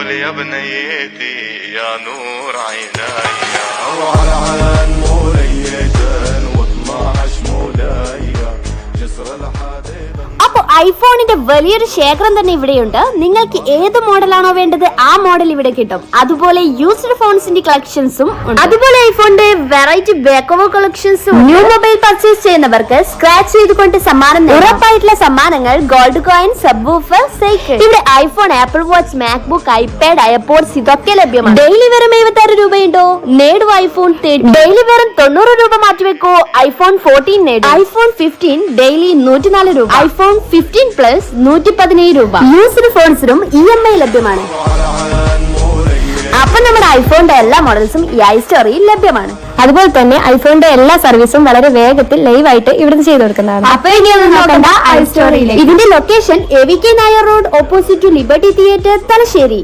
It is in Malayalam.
لي يا بنيتي يا نور عيني على مولية و12 مولاية جسر الحديد. അപ്പൊ ഐഫോണിന്റെ വലിയൊരു ശേഖരം തന്നെ ഇവിടെയുണ്ട്. നിങ്ങൾക്ക് ഏത് മോഡലാണോ വേണ്ടത് ആ മോഡൽ ഇവിടെ കിട്ടും. അതുപോലെ യൂസ്ഡ് ഫോൺസിന്റെ കളക്ഷൻസും ഉണ്ട്. അതുപോലെ ഐഫോണിന്റെ വെറൈറ്റി ബാക്ക് ഓവർ കളക്ഷൻസും. ന്യൂ മൊബൈൽ പർച്ചേസ് ചെയ്യുന്നവർക്ക് സ്ക്രാച്ച് ചെയ്തുകൊണ്ട് സമ്മാനം ഉറപ്പായിട്ടുള്ള സമ്മാനങ്ങൾ gold coin, sub woofer, cycle. ഇവിടെ iPhone, Apple watch, MacBook, iPad, AirPods ഇതൊക്കെ ലഭ്യമാണ്. ഡെയിലി വെറും 76 രൂപയുണ്ടോ? നേടും ഐഫോൺ 30. ഡെയിലി വെറും 90 രൂപ മാറ്റിവെക്കോ ഐഫോൺ 14 നേടും. ഐഫോൺ 15 ഡെയിലി 104 രൂപ. ഐഫോൺ 15 പ്ലസ് 117 രൂപ. യൂസ്ഡ് ഫോൺസിനും EMI ലഭ്യമാണ്. അപ്പൊ നമ്മുടെ ഐഫോണിന്റെ എല്ലാ മോഡൽസും ഈ ഐസ്റ്റോറിയിൽ ലഭ്യമാണ്. അതുപോലെ തന്നെ ഐഫോണിന്റെ എല്ലാ സർവീസും വളരെ വേഗത്തിൽ ലൈവായിട്ട് ഇവിടുന്ന് ചെയ്തു കൊടുക്കുന്നതാണ്. അപ്പൊ ഇനിയൊന്നും നോക്കണ്ട, ഐസ്റ്റോറിയിലേക്ക്. ഇതിന്റെ location AVK Nair road, opposite to liberty theatre, Thalassery.